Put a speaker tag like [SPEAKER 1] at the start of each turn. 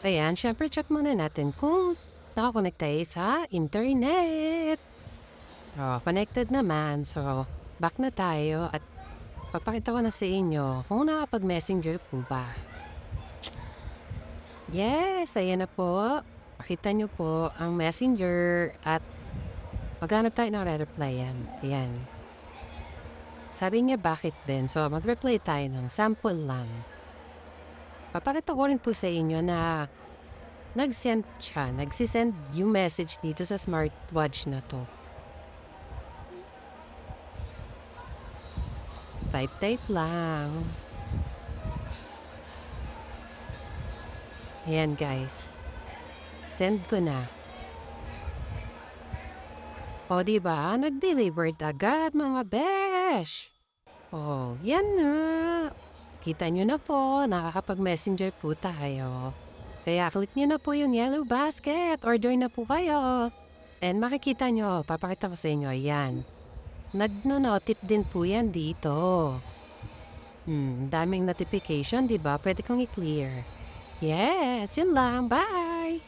[SPEAKER 1] Ayan, syempre check muna natin kung nakakonect tayo sa internet. Connected naman. So, back na tayo at papakita ko na sa inyo kung nakapag-messenger po ba. Yes, ayan na po. Makita nyo po ang messenger at maghanap tayo ng re-replyan. Ayan. Sabi niya bakit Ben? So, mag-reply tayo ng sample lang. Papakita ko rin po sa inyo na nag-send siya. Nagsisend yung message dito sa smartwatch na to. Type lang. Ayan guys. Send ko na. O diba? Nag-delivered agad mga besh. Oh, yan na. Kita nyo na po, nakakapag-messenger po tayo. Kaya click nyo na po yung yellow basket. Order na po kayo. And makikita nyo, papakita ko sa inyo, yan. Nag-notif din po yan dito. Daming notification, di ba? Pwede kong i-clear. Yes, yun lang. Bye!